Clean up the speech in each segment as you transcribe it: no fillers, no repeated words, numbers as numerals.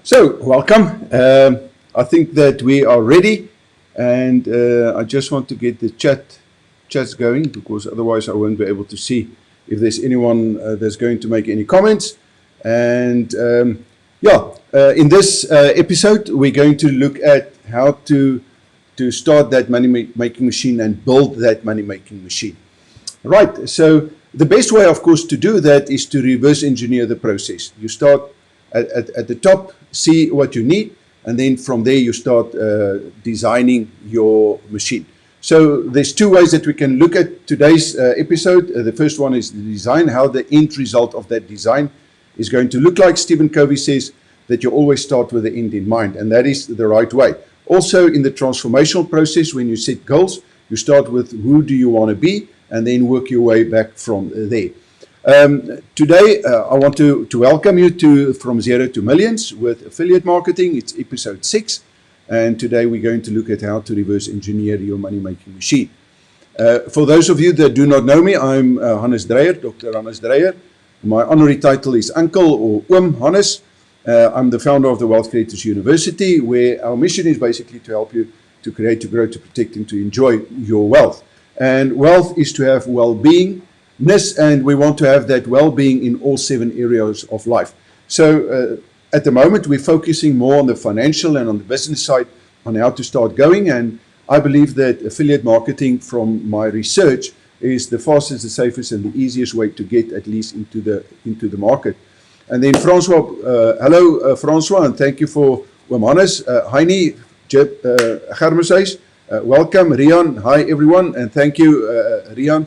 So, welcome. I think that we are ready, and I just want to get the chats going, because otherwise I won't be able to see if there's anyone that's going to make any comments. And in this episode, we're going to look at how to start that money-making machine and build that money-making machine. Right, so the best way, of course, to do that is to reverse engineer the process. You start at the top, see what you need, and then from there you start designing your machine. So there's two ways that we can look at today's episode. The first one is the design, how the end result of that design is going to look like. Stephen Covey says that you always start with the end in mind, and that is the right way. Also, in the transformational process, when you set goals, you start with who do you want to be, and then work your way back from there. Today, I want to welcome you to From Zero to Millions with affiliate marketing. It's episode 6, and today we're going to look at how to reverse engineer your money-making machine. For those of you that do not know me, I'm Hannes Dreyer, Dr. Hannes Dreyer. My honorary title is Uncle or Hannes. I'm the founder of the Wealth Creators University, where our mission is basically to help you to create, to grow, to protect, and to enjoy your wealth. And wealth is to have well-beingness, and we want to have that well-being in all 7 areas of life. So at the moment, we're focusing more on the financial and on the business side on how to start going. And I believe that affiliate marketing, from my research, is the fastest, the safest, and the easiest way to get at least into the market. And then Francois, hello Francois, and thank you for Hannes, Heini, Germeshuis. Welcome, Rian. Hi, everyone, and thank you, Rian,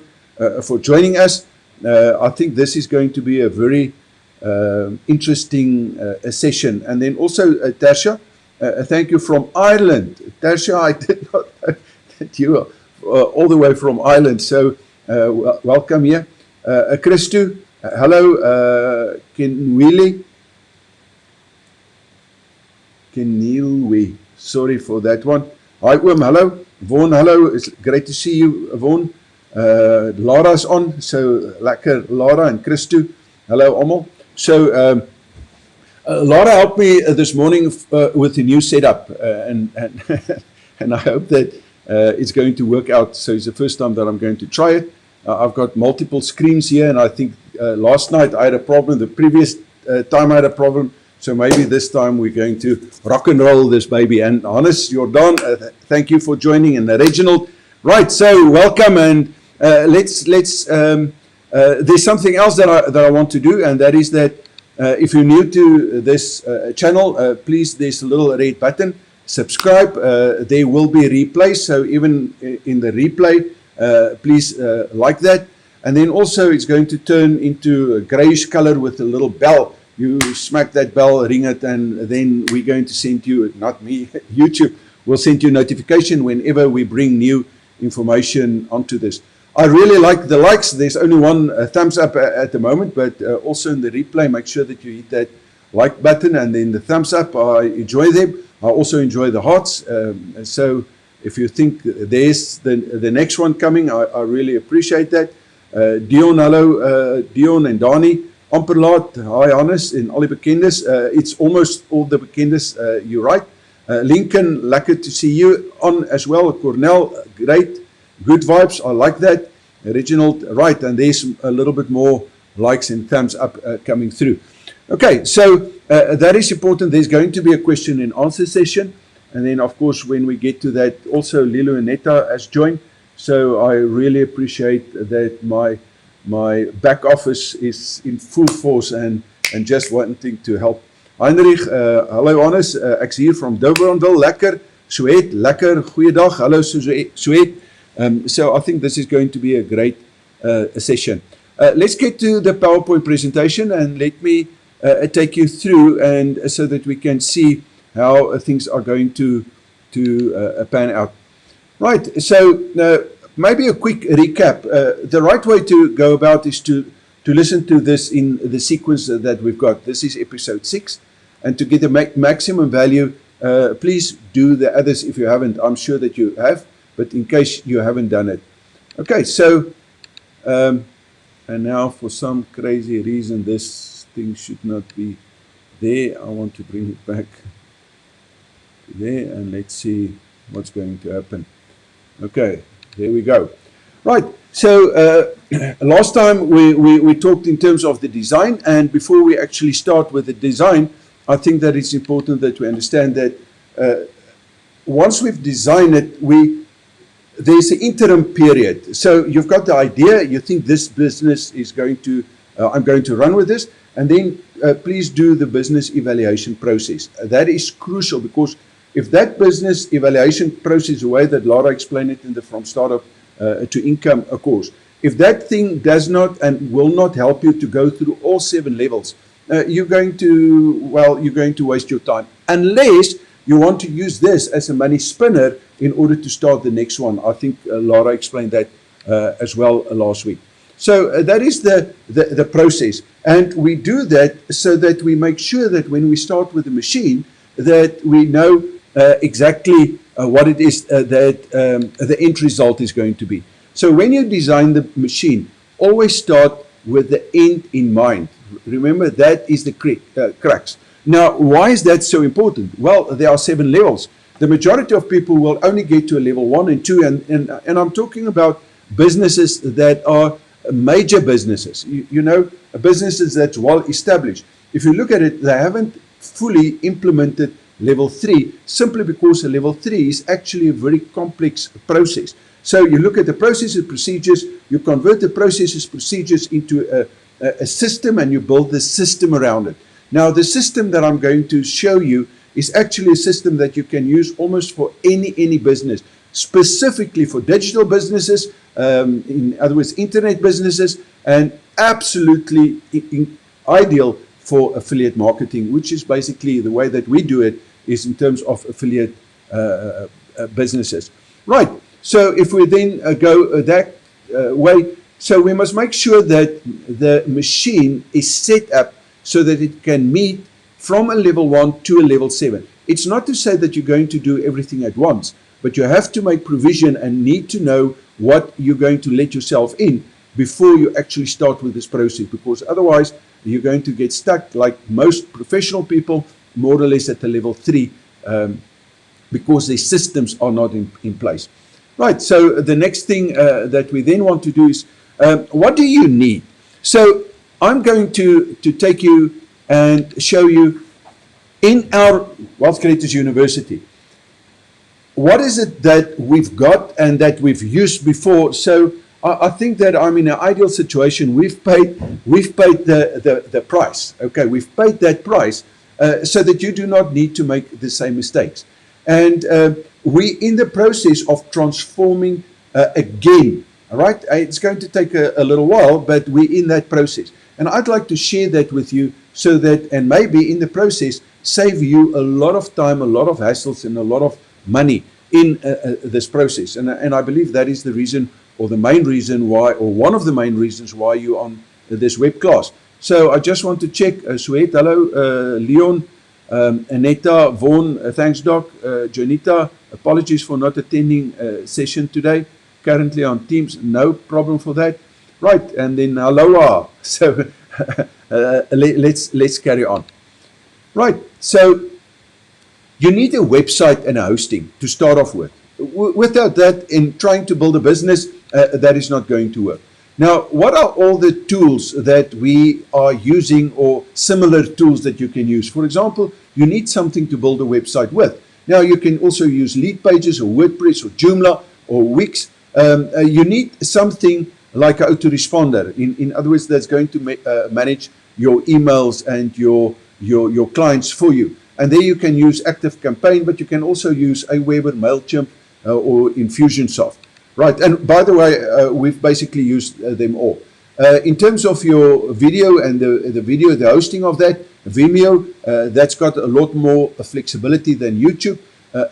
for joining us. I think this is going to be a very interesting session. And then also, Tasha, thank you from Ireland. Tasha, I did not know that you are all the way from Ireland, so welcome here. Christu, hello, Kenilwe, sorry for that one. Hi, hello. Vaughan, hello. It's great to see you, Vaughan. Lara's on. So, lekker, Lara and Christu. Hello, allemaal. So, Lara helped me this morning with the new setup. And I hope that it's going to work out. So, it's the first time that I'm going to try it. I've got multiple screens here. And I think last night I had a problem. The previous time I had a problem. So maybe this time we're going to rock and roll this baby. And Hannes, Jordan, thank you for joining, and Reginald. Right, so welcome, and there's something else that I want to do, and that is that if you're new to this channel, please, there's a little red button, subscribe. There will be replays, so even in the replay, please like that. And then also it's going to turn into a grayish color with a little bell. You smack that bell, ring it, and then we're going to send you, not me, YouTube will send you a notification whenever we bring new information onto this. I really like the likes. There's only one thumbs up at the moment, but also in the replay, make sure that you hit that like button and then the thumbs up. I enjoy them. I also enjoy the hearts. So if you think there's the next one coming, I really appreciate that. Dion, hello, Dion and Dani. Amper laat, hi Hannes, en al die bekendes. It's almost all the bekendes, you're right. Lincoln, lekker to see you on as well. Cornell, great, good vibes, I like that. Reginald, right, and there's a little bit more likes and thumbs up coming through. Okay, so that is important. There's going to be a question and answer session. And then, of course, when we get to that, also Lilo and Netta has joined. So I really appreciate that my back office is in full force and just wanting to help. Heinrich, hello Hannes, ek's hier from Dobronville, lekker, Sweet, lekker, goeiedag, hello Sweet. So I think this is going to be a great session. Let's get to the PowerPoint presentation, and let me take you through, and so that we can see how things are going to pan out. Right, so maybe a quick recap. The right way to go about is to listen to this in the sequence that we've got. This is episode 6. And to get the maximum value, please do the others if you haven't. I'm sure that you have, but in case you haven't done it. Okay, so, and now for some crazy reason, this thing should not be there. I want to bring it back to there, and let's see what's going to happen. Okay, there we go. Right, so last time we talked in terms of the design, and before we actually start with the design, I think that it's important that we understand that once we've designed it, there's an interim period. So you've got the idea, you think this business is going to, I'm going to run with this, and then please do the business evaluation process. That is crucial, because if that business evaluation process, the way that Lara explained it in the From Startup to Income course, if that thing does not and will not help you to go through all 7 levels, you're going to waste your time, unless you want to use this as a money spinner in order to start the next one. I think Lara explained that as well last week. So that is the process, and we do that so that we make sure that when we start with the machine, that we know exactly what it is that the end result is going to be. So when you design the machine, always start with the end in mind. Remember, that is the crux. Now, why is that so important? Well, there are 7 levels. The majority of people will only get to a level 1 and 2, and I'm talking about businesses that are major businesses, you know, businesses that's well established. If you look at it, they haven't fully implemented level 3, simply because a level 3 is actually a very complex process. So you look at the processes, procedures, you convert the processes, procedures into a system, and you build the system around it. Now, the system that I'm going to show you is actually a system that you can use almost for any business, specifically for digital businesses, in other words, internet businesses, and absolutely ideal for affiliate marketing, which is basically the way that we do it, is in terms of affiliate businesses. Right, so if we then go that way, so we must make sure that the machine is set up so that it can meet from a level 1 to a level 7. It's not to say that you're going to do everything at once, but you have to make provision and need to know what you're going to let yourself in before you actually start with this process, because otherwise you're going to get stuck, like most professional people, more or less at the level 3, because the systems are not in place. Right, so the next thing that we then want to do is, what do you need? So I'm going to take you and show you in our Wealth Creators University, what is it that we've got and that we've used before. So I think that I'm in an ideal situation. We've paid the price. Okay, we've paid that price so that you do not need to make the same mistakes. And we in the process of transforming again. All right, it's going to take a little while, but we're in that process. And I'd like to share that with you so that, and maybe in the process, save you a lot of time, a lot of hassles, and a lot of money in this process. And I believe that is the reason, or the main reason why, or one of the main reasons why you're on this web class. So I just want to check, Suet, hello, Leon, Aneta, Vaughan, thanks Doc, Jonita, apologies for not attending session today, currently on Teams, no problem for that. Right, and then aloha. So let's carry on. Right, so you need a website and a hosting to start off with. Without that, in trying to build a business, that is not going to work. Now, what are all the tools that we are using, or similar tools that you can use? For example, you need something to build a website with. Now, you can also use Lead Pages or WordPress or Joomla or Wix. You need something like an autoresponder. In other words, that's going to manage your emails and your clients for you. And there you can use ActiveCampaign, but you can also use Aweber, MailChimp, or Infusionsoft. Right, and by the way, we've basically used them all. In terms of your video and the hosting of that, Vimeo, that's got a lot more flexibility than YouTube.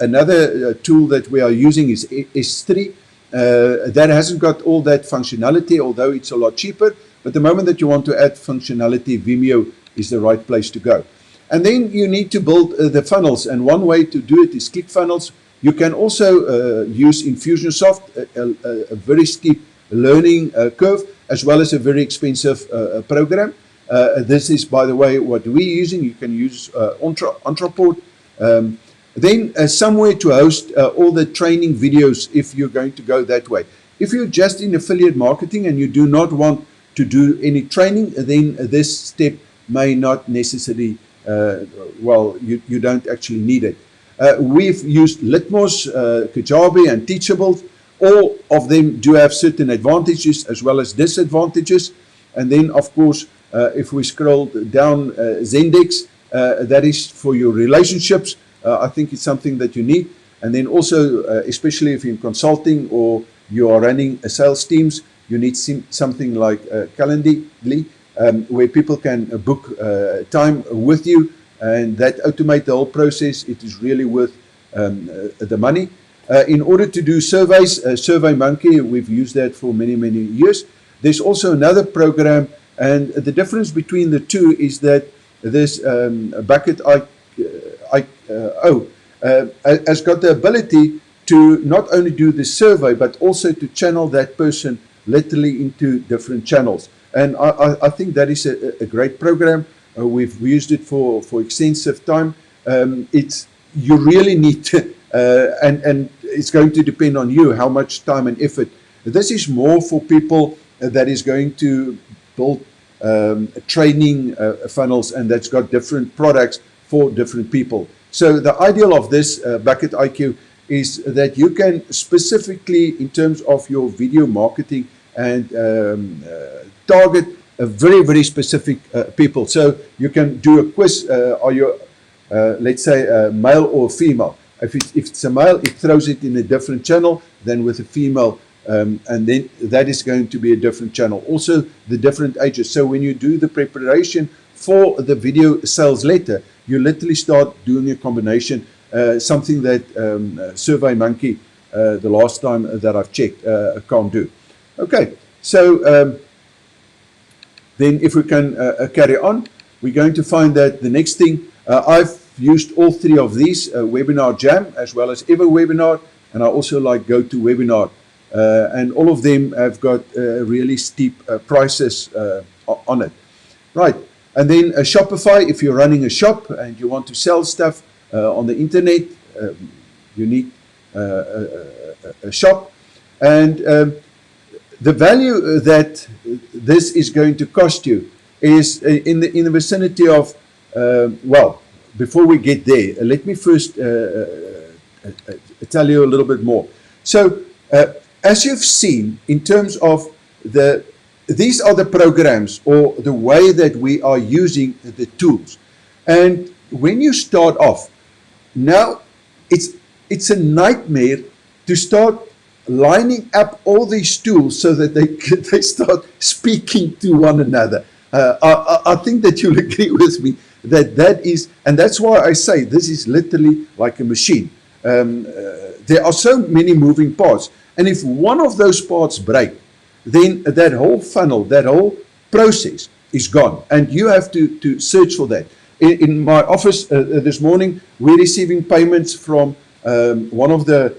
Another tool that we are using is S3. That hasn't got all that functionality, although it's a lot cheaper. But the moment that you want to add functionality, Vimeo is the right place to go. And then you need to build the funnels. And one way to do it is ClickFunnels. You can also use Infusionsoft, a very steep learning curve, as well as a very expensive program. This is, by the way, what we're using. You can use Entreport. Then somewhere to host all the training videos if you're going to go that way. If you're just in affiliate marketing and you do not want to do any training, then this step may not necessarily, you don't actually need it. We've used Litmos, Kajabi, and Teachables. All of them do have certain advantages as well as disadvantages. And then, of course, if we scroll down, Zendex, that is for your relationships. I think it's something that you need. And then also, especially if you're in consulting or you are running sales teams, you need something like Calendly, where people can book time with you, and that automate the whole process. It is really worth the money. In order to do surveys, SurveyMonkey, we've used that for many, many years. There's also another program, and the difference between the two is that this Bucket.io has got the ability to not only do the survey, but also to channel that person literally into different channels. And I think that is a great program. We've used it for extensive time. You really need to, and it's going to depend on you how much time and effort. This is more for people that is going to build training funnels, and that's got different products for different people. So the ideal of this Bucket IQ is that you can specifically, in terms of your video marketing, and target a very, very specific people. So you can do a quiz, are you, let's say, a male or female? If it's a male, it throws it in a different channel than with a female, and then that is going to be a different channel. Also, the different ages. So when you do the preparation for the video sales letter, you literally start doing a combination, something that SurveyMonkey, the last time that I've checked, can't do. Okay, so then if we can carry on, we're going to find that the next thing, I've used all three of these, Webinar Jam as well as EverWebinar, and I also like GoToWebinar, and all of them have got really steep prices on it. Right, and then Shopify, if you're running a shop and you want to sell stuff on the internet, you need a shop, and the value that this is going to cost you is in the vicinity of, well, before we get there, let me first tell you a little bit more. So, as you've seen, in terms of these are the programs or the way that we are using the tools. And when you start off, now it's a nightmare to start lining up all these tools so that they start speaking to one another. I think that you'll agree with me that is, and that's why I say this is literally like a machine. There are so many moving parts, and if one of those parts break, then that whole funnel, that whole process is gone, and you have to search for that. In my office this morning, we're receiving payments from one of the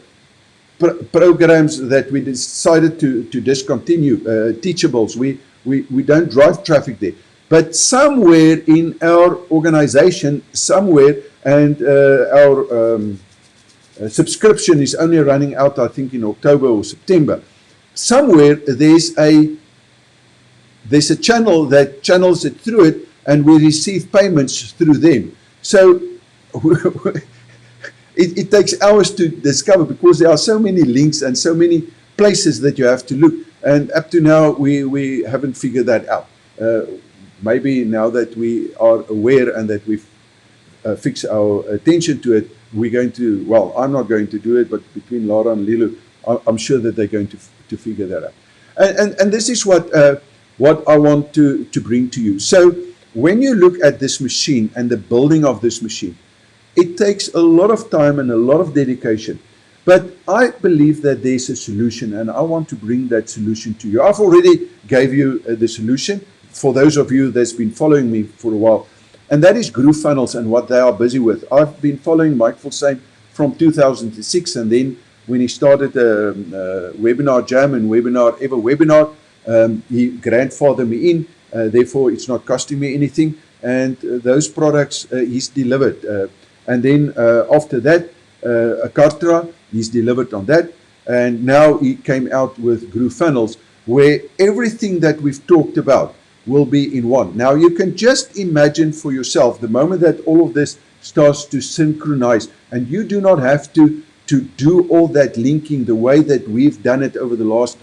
programs that we decided to discontinue, Teachables. We don't drive traffic there, but somewhere in our organization, somewhere, and our subscription is only running out, I think, in October or September. Somewhere there's a channel that channels it through it, and we receive payments through them. So it takes hours to discover, because there are so many links and so many places that you have to look. And up to now, we haven't figured that out. Maybe now that we are aware and that we've fixed our attention to it, we're going to, well, I'm not going to do it, but between Laura and Lilo, I'm sure that they're going to figure that out. And this is what I want to bring to you. So when you look at this machine and the building of this machine, it takes a lot of time and a lot of dedication. But I believe that there's a solution, and I want to bring that solution to you. I've already gave you the solution for those of you that's been following me for a while, and that is GrooveFunnels and what they are busy with. I've been following Mike Fulsain from 2006, and then when he started Webinar Jam and EverWebinar, he grandfathered me in, therefore it's not costing me anything, and those products he's delivered. And then after that, a Kartra, he's delivered on that, and now he came out with GrooveFunnels, where everything that we've talked about will be in one. Now you can just imagine for yourself the moment that all of this starts to synchronize, and you do not have to do all that linking the way that we've done it over the last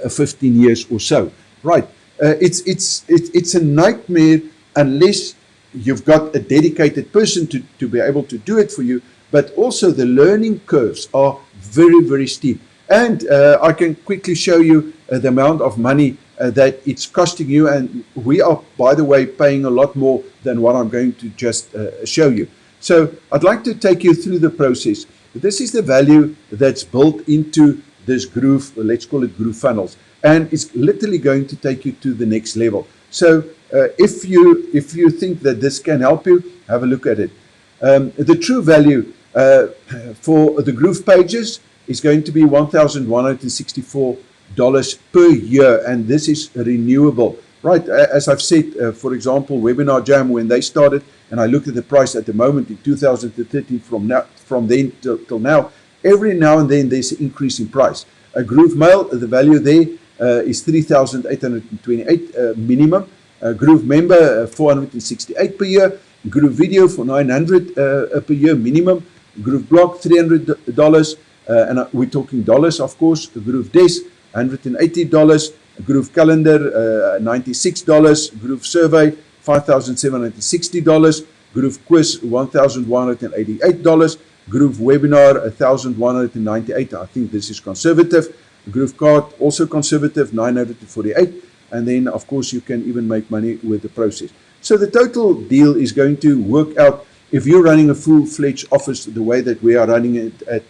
15 years or so. Right? It's a nightmare unless you've got a dedicated person to be able to do it for you, but also the learning curves are very, very steep. And I can quickly show you the amount of money that it's costing you, and we are, by the way, paying a lot more than what I'm going to just show you. So I'd like to take you through the process. This is the value that's built into this Groove, let's call it GrooveFunnels, and it's literally going to take you to the next level. So if you think that this can help you, have a look at it. The true value for the Groove pages is going to be $1,164 per year, and this is renewable. Right, as I've said, for example, Webinar Jam, when they started, and I looked at the price at the moment in 2013 from then till now, every now and then there's an increase in price. A Groove Mail, the value there is $3,828 minimum. Groove Member, $468 per year. Groove Video for $900 per year minimum. Groove Block, $300, and we're talking dollars, of course. Groove Desk, $180. Groove Calendar, $96. Groove Survey, $5,760. Groove Quiz, $1,188. Groove Webinar, $1,198. I think this is conservative. Groove Card, also conservative, $948. And then, of course, you can even make money with the process. So the total deal is going to work out, if you're running a full-fledged office the way that we are running it at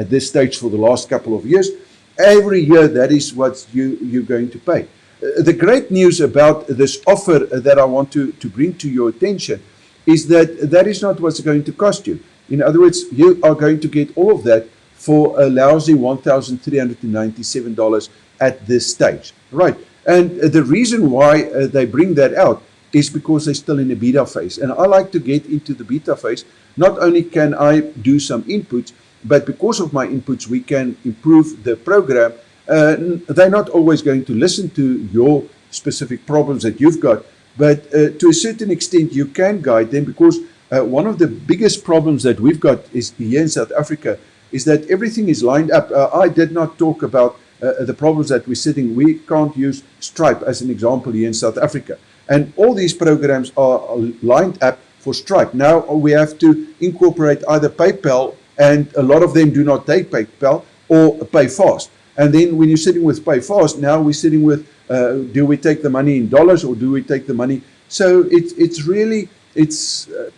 this stage for the last couple of years, every year that is what you're going to pay. The great news about this offer that I want to bring to your attention is that that is not what's going to cost you. In other words, you are going to get all of that for a lousy $1,397 at this stage. Right. And the reason why they bring that out is because they're still in the beta phase. And I like to get into the beta phase. Not only can I do some inputs, but because of my inputs, we can improve the program. They're not always going to listen to your specific problems that you've got, but to a certain extent, you can guide them, because one of the biggest problems that we've got is here in South Africa is that everything is lined up. I did not talk about the problems that we're sitting. We can't use Stripe as an example here in South Africa. And all these programs are lined up for Stripe. Now we have to incorporate either PayPal, and a lot of them do not take PayPal, or PayFast. And then when you're sitting with PayFast, now we're sitting with, do we take the money in dollars or do we take the money? So it's really, the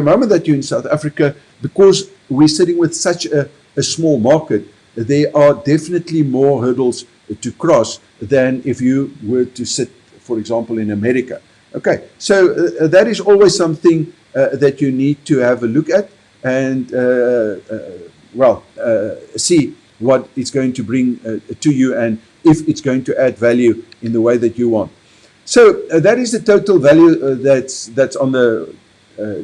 moment that you're in South Africa, because we're sitting with such a small market, there are definitely more hurdles to cross than if you were to sit, for example, in America. Okay, so that is always something that you need to have a look at, and see what it's going to bring to you, and if it's going to add value in the way that you want. So that is the total value that's on the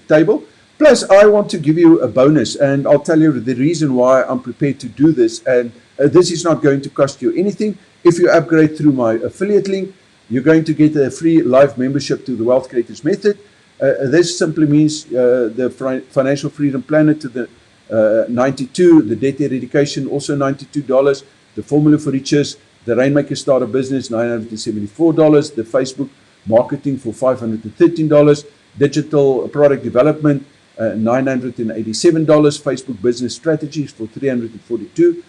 table. Plus, I want to give you a bonus, and I'll tell you the reason why I'm prepared to do this. And this is not going to cost you anything. If you upgrade through my affiliate link, you're going to get a free live membership to the Wealth Creators Method. This simply means the Financial Freedom Planner to the 92, the Debt Eradication also $92, the Formula for Riches, the Rainmaker Starter Business $974, the Facebook Marketing for $513, Digital Product Development $987, Facebook Business Strategies for $342,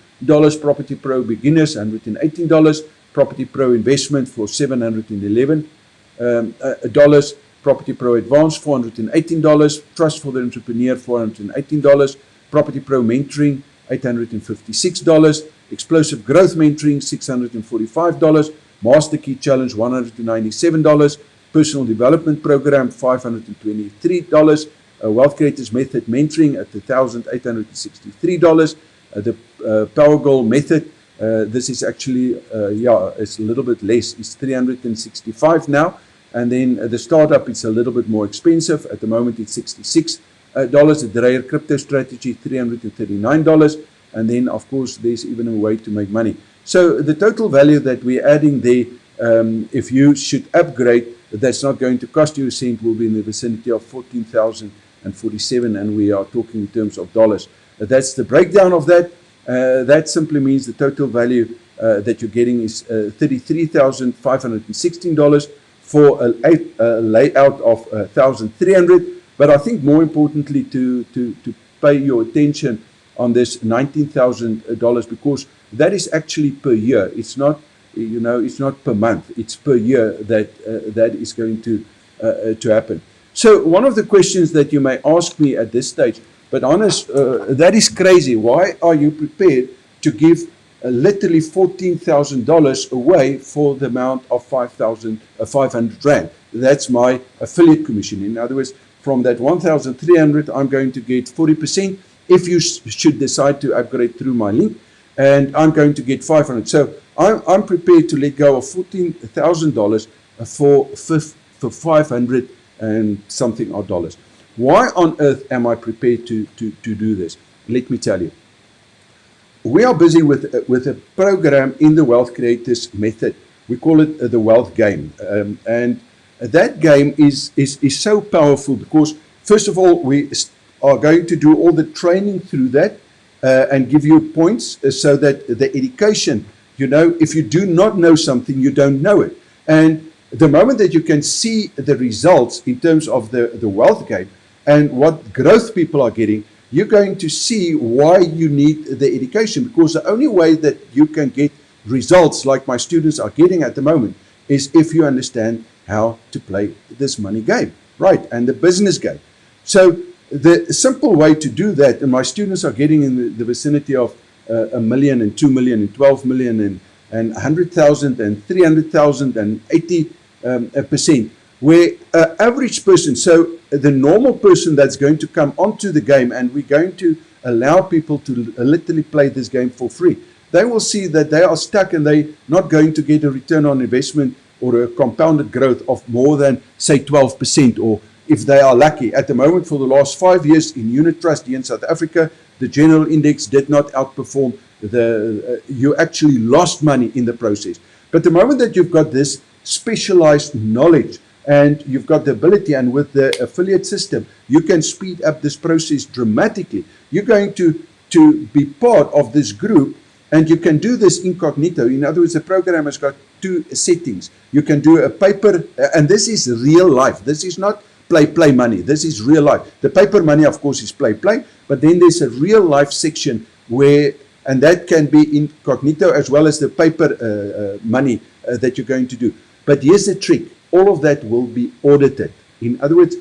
Property Pro Beginners $118, Property Pro Investment for $711, Property Pro Advanced $418, Trust for the Entrepreneur $418, Property Pro Mentoring $856, Explosive Growth Mentoring $645, Master Key Challenge $197, Personal Development Program $523, Wealth Creators Method Mentoring at $1,863, the PowerGoal Method This is actually, yeah, it's a little bit less. It's 365 now. And then the startup, it's a little bit more expensive. At the moment, it's $66. The Dreyer crypto strategy, $339. And then, of course, there's even a way to make money. So the total value that we're adding there, if you should upgrade, that's not going to cost you a cent, will be in the vicinity of 14,047, and we are talking in terms of dollars. That's the breakdown of that. That simply means the total value that you're getting is $33,516 for a layout of 1,300. But I think more importantly to pay your attention on this $19,000, because that is actually per year. It's not, you know, it's not per month. It's per year that that is going to happen. So one of the questions that you may ask me at this stage, but honest, that is crazy. Why are you prepared to give literally $14,000 away for the amount of 500 Rand? That's my affiliate commission. In other words, from that 1,300, I'm going to get 40% if you should decide to upgrade through my link, and I'm going to get 500. So I'm prepared to let go of $14,000 for 500 and something odd dollars. Why on earth am I prepared to do this? Let me tell you. We are busy with a program in the Wealth Creators Method. We call it the Wealth Game. And that game is so powerful because, first of all, we are going to do all the training through that and give you points so that the education, you know, if you do not know something, you don't know it. And the moment that you can see the results in terms of the wealth game and what growth people are getting, you're going to see why you need the education, because the only way that you can get results like my students are getting at the moment is if you understand how to play this money game, right, and the business game. So the simple way to do that, and my students are getting in the vicinity of $1 million and $2 million and $12 million and 100,000 and 300,000 and 80%, where average person, so the normal person that's going to come onto the game, and we're going to allow people to literally play this game for free, they will see that they are stuck and they're not going to get a return on investment or a compounded growth of more than, say, 12%, or if they are lucky. At the moment, for the last 5 years in unit trust here in South Africa, the general index did not outperform. You actually lost money in the process. But the moment that you've got this specialized knowledge and you've got the ability, and with the affiliate system, you can speed up this process dramatically. You're going to be part of this group, and you can do this incognito. In other words, the program has got two settings. You can do a paper, and this is real life. This is not play money. This is real life. The paper money, of course, is play, but then there's a real life section where, and that can be incognito as well as the paper money that you're going to do. But here's the trick. All of that will be audited. In other words,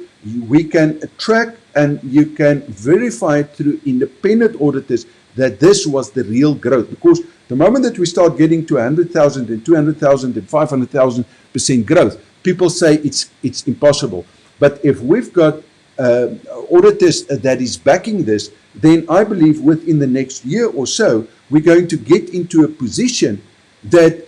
we can track and you can verify it through independent auditors that this was the real growth. Because the moment that we start getting to 100,000 and 200,000 and 500,000% growth, people say it's impossible. But if we've got auditors that is backing this, then I believe within the next year or so, we're going to get into a position that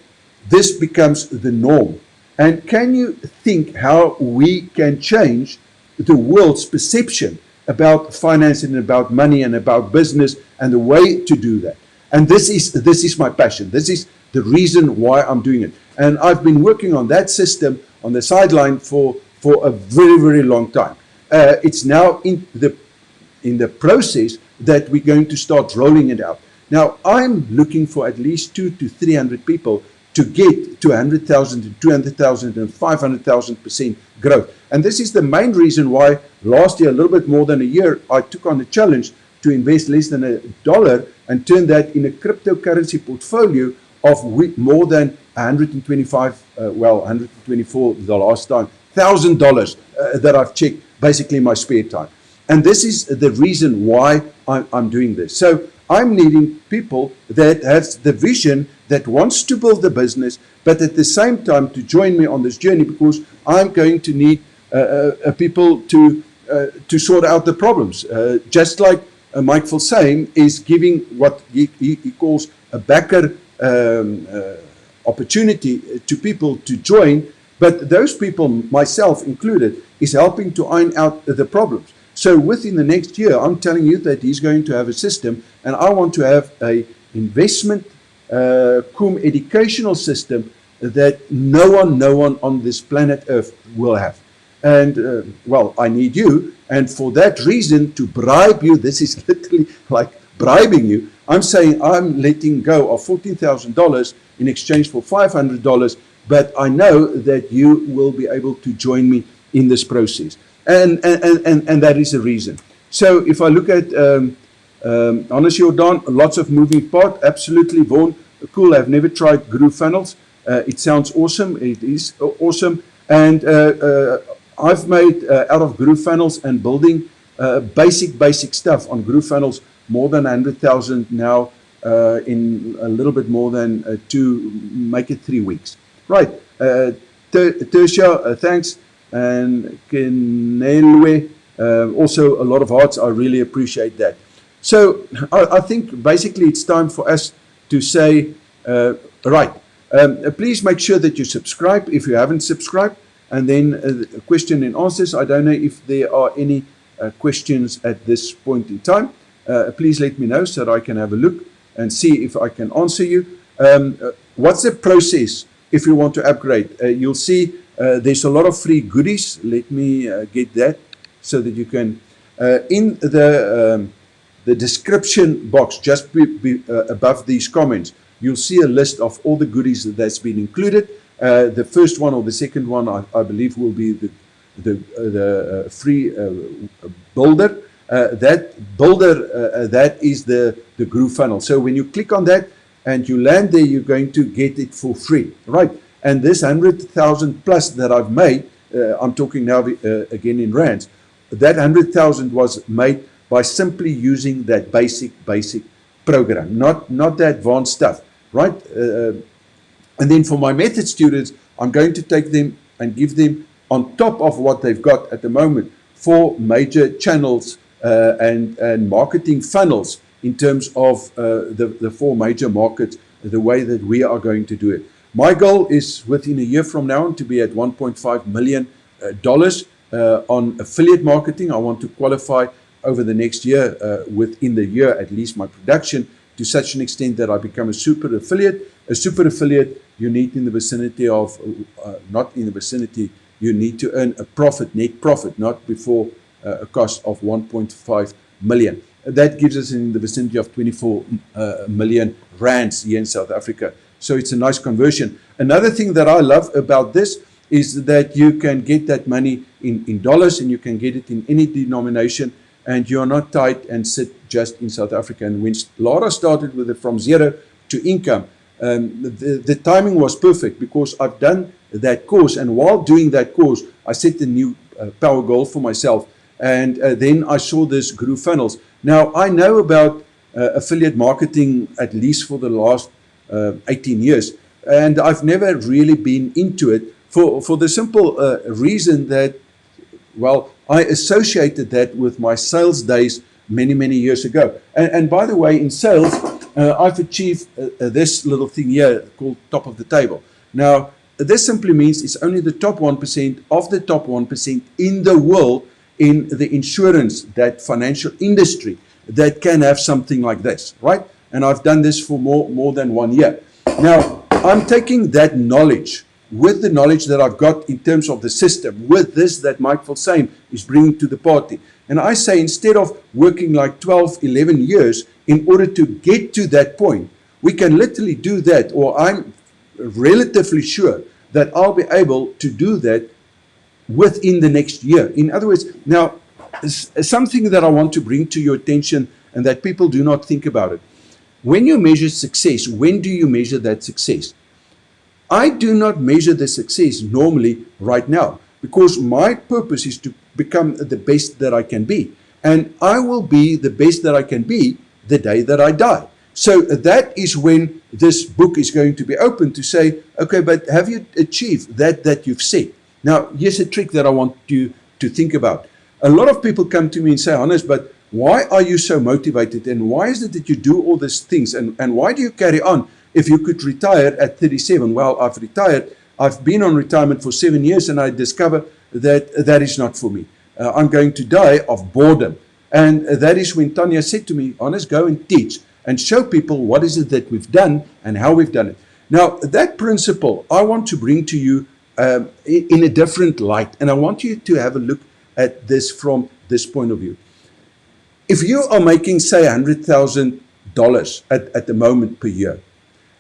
this becomes the norm. And can you think how we can change the world's perception about finance and about money and about business and the way to do that? And this is my passion. This is the reason why I'm doing it. And I've been working on that system on the sideline for a very, very long time. It's now in the process that we're going to start rolling it out. Now, I'm looking for at least 200 to 300 people to get to 100,000 to 200,000 and 500,000% growth. And this is the main reason why last year, a little bit more than a year, I took on the challenge to invest less than $1 and turn that in a cryptocurrency portfolio of more than 124 the last time, $1,000 that I've checked basically in my spare time. And this is the reason why I'm doing this. So I'm needing people that have the vision, that wants to build the business, but at the same time to join me on this journey, because I'm going to need people to sort out the problems. Just like Mike Fulsheim is giving what he calls a backer opportunity to people to join, but those people, myself included, is helping to iron out the problems. So within the next year, I'm telling you that he's going to have a system, and I want to have a investment cum educational system that no one on this planet Earth will have. And well, I need you, and for that reason, to bribe you, this is literally like bribing you. I'm saying I'm letting go of $14,000 in exchange for $500, but I know that you will be able to join me in this process. And that is the reason. So if I look at Hannes Jordan, lots of moving part, absolutely. Vaughan, cool, I've never tried GrooveFunnels. It sounds awesome, it is awesome. And I've made out of GrooveFunnels and building basic stuff on GrooveFunnels more than 100,000 now in a little bit more than 3 weeks. Right, Tertia, thanks. And Kenelwe, also a lot of hearts, I really appreciate that. So I think basically it's time for us to say, right, please make sure that you subscribe if you haven't subscribed. And then question and answers. I don't know if there are any questions at this point in time. Please let me know so that I can have a look and see if I can answer you. What's the process if you want to upgrade? You'll see there's a lot of free goodies. Let me get that so that you can, in the description box, just above these comments, you'll see a list of all the goodies that's been included. The first one or the second one, I believe, will be the free builder. That builder, that is the GrooveFunnel. So when you click on that and you land there, you're going to get it for free, right? And this 100,000 plus that I've made, I'm talking now again in rands, that 100,000 was made by simply using that basic program, not the advanced stuff, right? And then for my method students, I'm going to take them and give them, on top of what they've got at the moment, 4 major channels and marketing funnels in terms of the 4 major markets, the way that we are going to do it. My goal is within a year from now to be at $1.5 million on affiliate marketing. I want to qualify over the next year, within the year at least, my production to such an extent that I become a super affiliate. A super affiliate, you need in the vicinity of, not in the vicinity, you need to earn a profit, net profit, not before a cost of 1.5 million. That gives us in the vicinity of 24 million rands here in South Africa. So it's a nice conversion. Another thing that I love about this is that you can get that money in dollars, and you can get it in any denomination, and you are not tied and sit just in South Africa. And when Lara started with it from zero to income, the timing was perfect because I've done that course, and while doing that course, I set a new PowerGoal for myself, and then I saw this GrooveFunnels. Now, I know about affiliate marketing at least for the last 18 years, and I've never really been into it for the simple reason that, well, I associated that with my sales days many years ago. And by the way, in sales, I've achieved this little thing here called top of the table. Now, this simply means it's only the top 1% of the top 1% in the world in the insurance, that financial industry, that can have something like this, right? And I've done this for more than 1 year. Now, I'm taking that knowledge with the knowledge that I've got in terms of the system, with this that Mike Volsheim is bringing to the party. And I say, instead of working like 12, 11 years in order to get to that point, we can literally do that, or I'm relatively sure that I'll be able to do that within the next year. In other words, now, something that I want to bring to your attention and that people do not think about it. When you measure success, when do you measure that success? I do not measure the success normally right now, because my purpose is to become the best that I can be. And I will be the best that I can be the day that I die. So that is when this book is going to be open to say, okay, but have you achieved that you've said? Now, here's a trick that I want you to think about. A lot of people come to me and say, Hannes, but why are you so motivated? And why is it that you do all these things? And why do you carry on? if you could retire at 37. Well, I've retired. I've been on retirement for 7 years, and I discover that that is not for me. I'm going to die of boredom. And that is when Tanya said to me, Honest, go and teach and show people what is it that we've done and how we've done it. Now, that principle I want to bring to you in a different light. And I want you to have a look at this from this point of view. If you are making, say, $100,000 at the moment per year,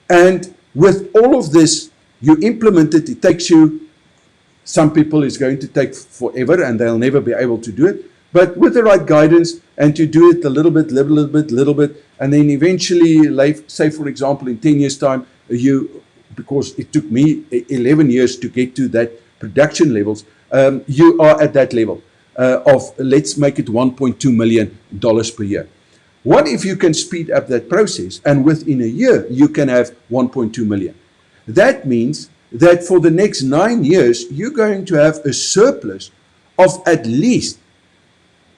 and with all of this, you implement it, it takes you, some people it's going to take forever and they'll never be able to do it. But with the right guidance, and you do it a little bit, and then eventually, say for example, in 10 years' time, because it took me 11 years to get to that production levels, you are at that level of, let's make it $1.2 million per year. What if you can speed up that process, and within a year, you can have 1.2 million? That means that for the next 9 years, you're going to have a surplus of at least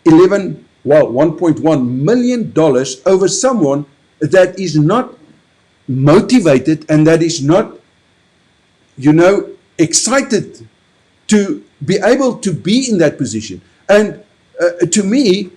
$1.1 million over someone that is not motivated and that is not, excited to be able to be in that position. And to me,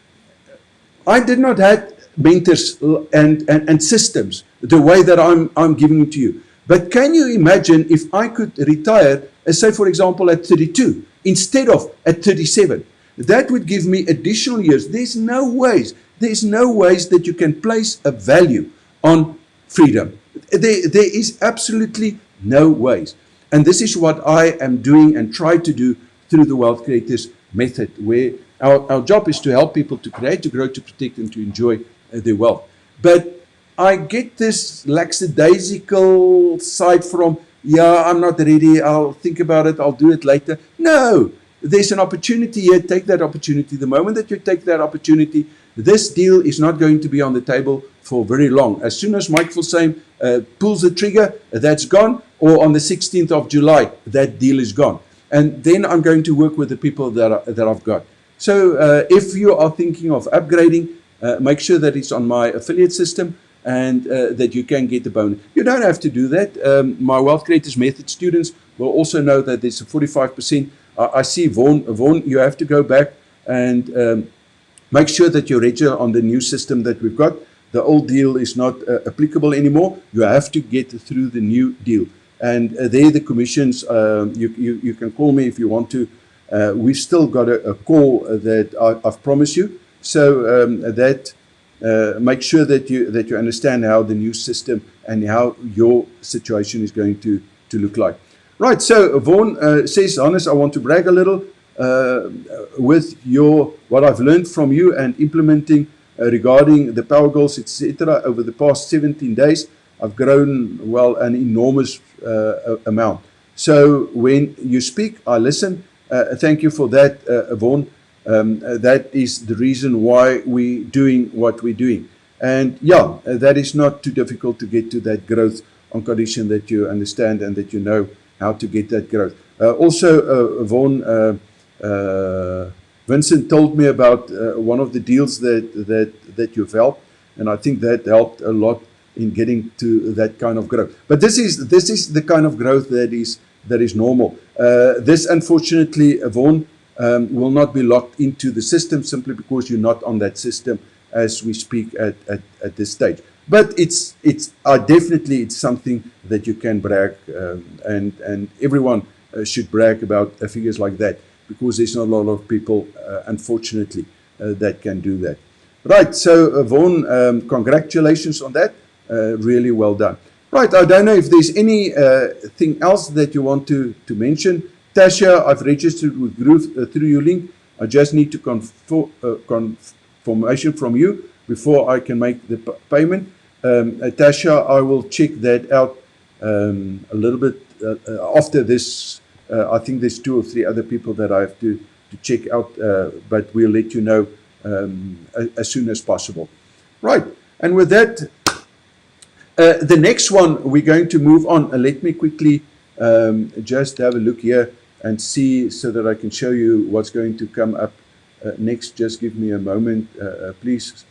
I did not have mentors and systems the way that I'm giving it to you. But can you imagine if I could retire, say for example, at 32 instead of at 37? That would give me additional years. There's no ways that you can place a value on freedom. There is absolutely no ways. And this is what I am doing and try to do through the Wealth Creators method, where our job is to help people to create, to grow, to protect, and to enjoy their wealth. But I get this lackadaisical side from, I'm not ready, I'll think about it, I'll do it later. No, there's an opportunity here, take that opportunity. The moment that you take that opportunity, this deal is not going to be on the table for very long. As soon as Mike Fulsheim pulls the trigger, that's gone, or on the 16th of July, that deal is gone. And then I'm going to work with the people that I've got. So if you are thinking of upgrading, make sure that it's on my affiliate system, and that you can get the bonus. You don't have to do that. My Wealth Creators Method students will also know that there's a 45%. I see Vaughn, you have to go back and make sure that you register on the new system that we've got. The old deal is not applicable anymore. You have to get through the new deal. And there the commissions, you can call me if you want to. We've still got a call that I've promised you. So make sure that you understand how the new system and how your situation is going to look like. Right, so Vaughn says, Honest, I want to brag a little with what I've learned from you and implementing regarding the PowerGoals, etc. Over the past 17 days, I've grown, an enormous amount. So when you speak, I listen. Thank you for that, Vaughn. That is the reason why we're doing what we're doing. And that is not too difficult to get to that growth on condition that you understand and that you know how to get that growth. Also, Vaughn, Vincent told me about one of the deals that you've helped, and I think that helped a lot in getting to that kind of growth. But this is the kind of growth that is normal. This, unfortunately, Vaughn, will not be locked into the system simply because you're not on that system as we speak at this stage. But it's definitely something that you can brag, and everyone should brag about figures like that, because there's not a lot of people, unfortunately, that can do that. Right, so Vaughn, congratulations on that. Really well done. Right, I don't know if there's anything else that you want to mention. Tasha, I've registered with Groove through your link. I just need to confirmation from you before I can make the payment. Tasha, I will check that out a little bit after this. I think there's 2 or 3 other people that I have to check out, but we'll let you know as soon as possible. Right, and with that, the next one, we're going to move on. Let me quickly just have a look here and see so that I can show you what's going to come up next. Just give me a moment, please.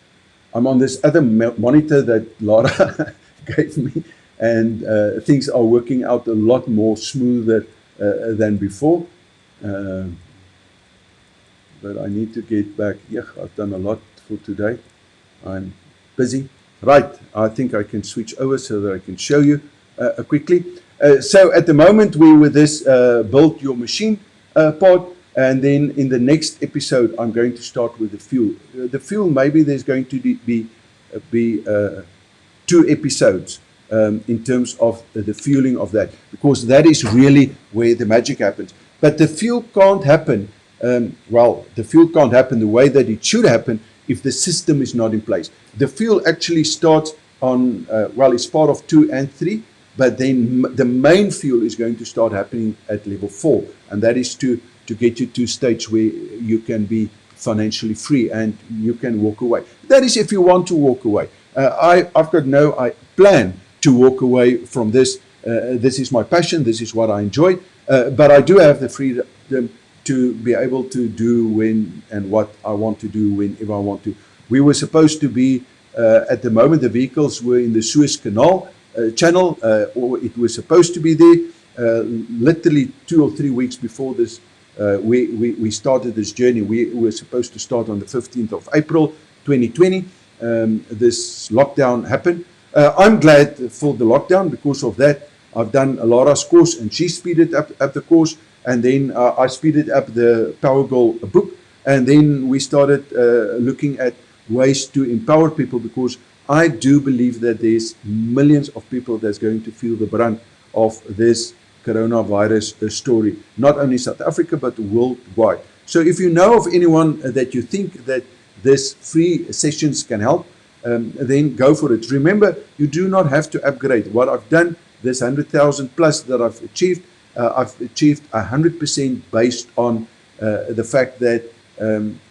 I'm on this other monitor that Laura gave me, and things are working out a lot more smoother than before. But I need to get back. Yeah, I've done a lot for today. I'm busy. Right, I think I can switch over so that I can show you quickly. So at the moment we're with this build your machine part, and then in the next episode I'm going to start with the fuel. The fuel, maybe there's going to be 2 episodes in terms of the fueling of that, because that is really where the magic happens. But the fuel can't happen, the fuel can't happen the way that it should happen if the system is not in place. The fuel actually starts on, it's part of 2 and 3, but then the main fuel is going to start happening at level 4, and that is to get you to a stage where you can be financially free and you can walk away. That is if you want to walk away. I've got no plan to walk away from this. This is my passion, this is what I enjoy, but I do have the freedom to be able to do when and what I want to do whenever I want to. We were supposed to be, at the moment the vehicles were in the Suez Canal channel, or it was supposed to be there, literally 2 or 3 weeks before this. We started this journey. We were supposed to start on the 15th of April 2020. This lockdown happened. I'm glad for the lockdown. Because of that, I've done Lara's course, and she speeded up the course, and then I speeded up the PowerGoal book, and then we started looking at ways to empower people, because I do believe that there's millions of people that's going to feel the brunt of this coronavirus story, not only South Africa but worldwide. So if you know of anyone that you think that this free sessions can help, then go for it. Remember, you do not have to upgrade. What I've done, this 100,000 plus that I've achieved 100% based on the fact that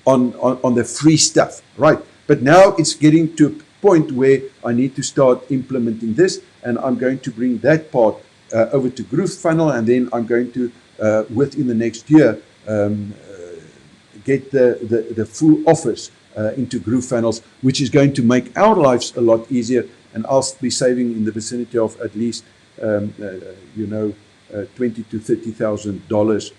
on the free stuff, right? But now it's getting to a point where I need to start implementing this, and I'm going to bring that part over to GrooveFunnel, and then I'm going to within the next year get the full office into GrooveFunnels, which is going to make our lives a lot easier, and I'll be saving in the vicinity of at least $20,000 to $30,000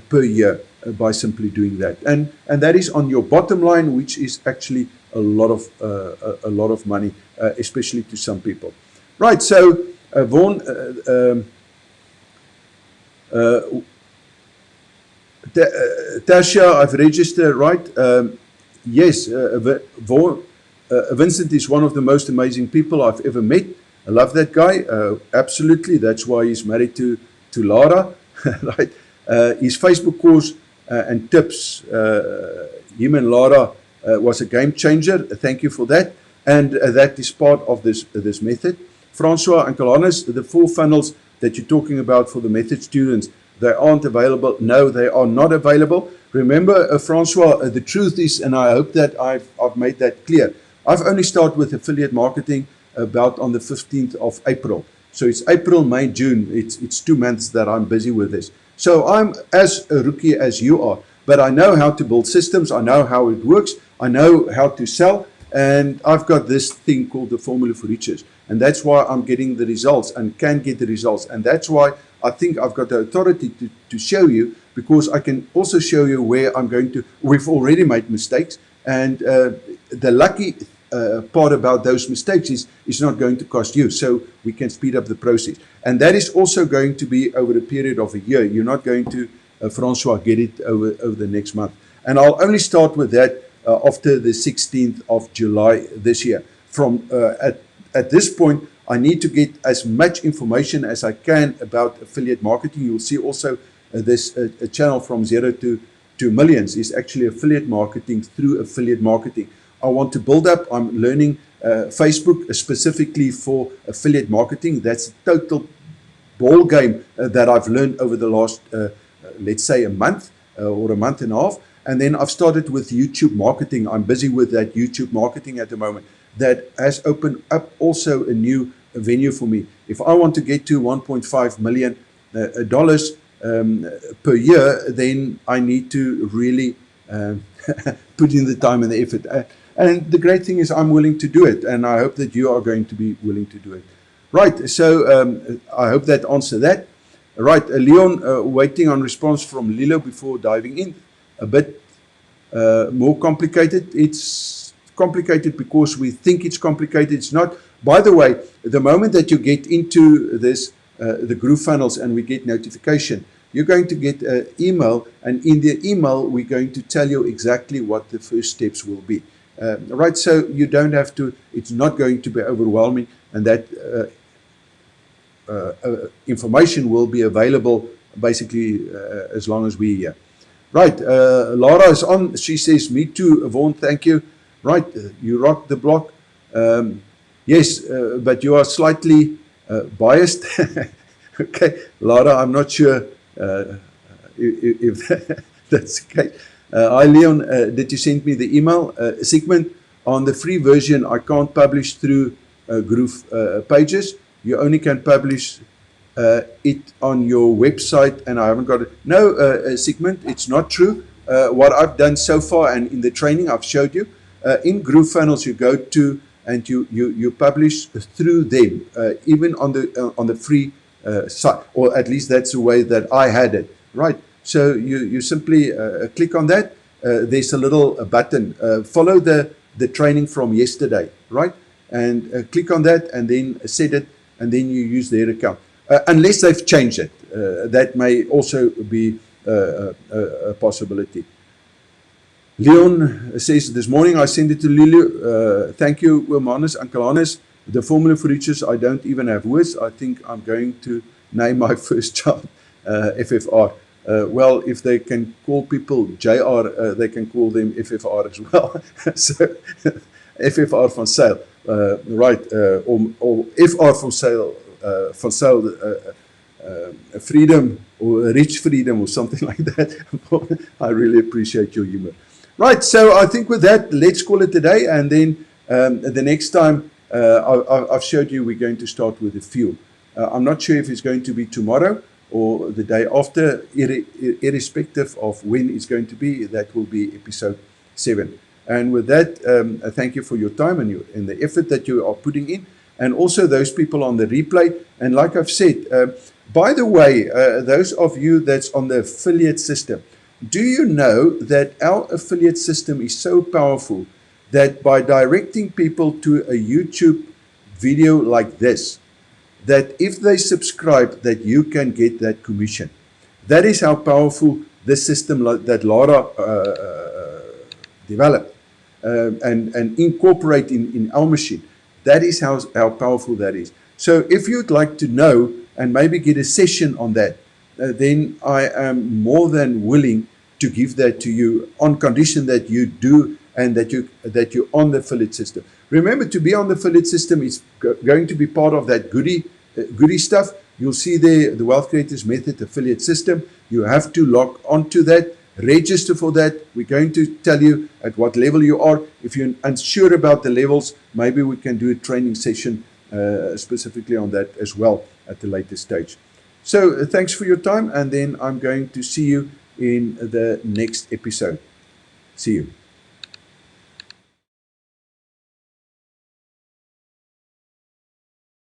per year by simply doing that, and that is on your bottom line, which is actually a lot of money, especially to some people. Right, so Vaughan, Tasha, I've registered, right? Yes, Vaughan, Vincent is one of the most amazing people I've ever met. I love that guy, absolutely. That's why he's married to Lara, right? His Facebook course and tips, him and Lara, was a game changer. Thank you for that. And that is part of this method. Francois and Hannes, the 4 funnels that you're talking about for the method students, they aren't available. No, they are not available. Remember, Francois, the truth is, and I hope that I've made that clear, I've only started with affiliate marketing about on the 15th of April. So it's April, May, June. It's 2 months that I'm busy with this. So I'm as a rookie as you are, but I know how to build systems. I know how it works. I know how to sell, and I've got this thing called the formula for riches, and that's why I'm getting the results and can get the results, and that's why I think I've got the authority to show you, because I can also show you where I'm going to. We've already made mistakes, and the lucky part about those mistakes is it's not going to cost you, so we can speed up the process, and that is also going to be over a period of a year. You're not going to, Francois, get it over the next month, and I'll only start with that after the 16th of July this year. From at this point, I need to get as much information as I can about affiliate marketing. You'll see also this a channel from 0 to millions is actually affiliate marketing through affiliate marketing. I want to build up. I'm learning Facebook specifically for affiliate marketing. That's a total ball game that I've learned over the last, let's say, a month or a month and a half. And then I've started with YouTube marketing. I'm busy with that YouTube marketing at the moment. That has opened up also a new venue for me. If I want to get to $1.5 million per year, then I need to really put in the time and the effort. And the great thing is I'm willing to do it, and I hope that you are going to be willing to do it. Right, so I hope that answered that. Right, Leon, waiting on response from Lilo before diving in. A bit more complicated. It's complicated because we think it's complicated. It's not. By the way, the moment that you get into this, the groove funnels, and we get notification, you're going to get an email, and in the email, we're going to tell you exactly what the first steps will be. Right, so you don't have to, it's not going to be overwhelming, and that information will be available basically as long as we're here. Right, Laura is on. She says, me too, Vaughan, thank you. Right, you rock the block. Yes, but you are slightly biased. Okay, Laura, I'm not sure if that's okay. Hi, Leon, did you send me the email? Sigmund, on the free version, I can't publish through Groove pages. You only can publish it on your website, and I haven't got it. No, Sigmund, it's not true. What I've done so far, and in the training I've showed you, in Groove Funnels you go to and you publish through them, even on the free site, or at least that's the way that I had it. Right. So you simply click on that. There's a little button. Follow the training from yesterday, right? And click on that, and then set it, and then you use their account. Unless they've changed it, that may also be a possibility. Leon says, this morning I sent it to Lulu. Thank you, Wilmanus, Uncle Hannes. The formula for riches, I don't even have words. I think I'm going to name my first child FFR. Well, if they can call people JR, they can call them FFR as well. So FFR van sale, right? Or FR van sale, freedom or rich freedom or something like that. I really appreciate your humor. Right, so I think with that, let's call it a day, and then the next time I've showed you we're going to start with the fuel. I'm not sure if it's going to be tomorrow or the day after, irrespective of when it's going to be. That will be episode 7. And with that, thank you for your time and the effort that you are putting in, and also those people on the replay. And like I've said, by the way, those of you that's on the affiliate system, do you know that our affiliate system is so powerful that by directing people to a YouTube video like this, that if they subscribe, that you can get that commission? That is how powerful this system that Laura developed and incorporate in our machine. That is how powerful that is. So if you'd like to know and maybe get a session on that, then I am more than willing to give that to you on condition that you do and that you're on the affiliate system. Remember, to be on the affiliate system is going to be part of that goodie stuff. You'll see there the Wealth Creators Method affiliate system. You have to log onto that, register for that. We're going to tell you at what level you are. If you're unsure about the levels, maybe we can do a training session specifically on that as well at the later stage. So thanks for your time, and then I'm going to see you in the next episode. See you.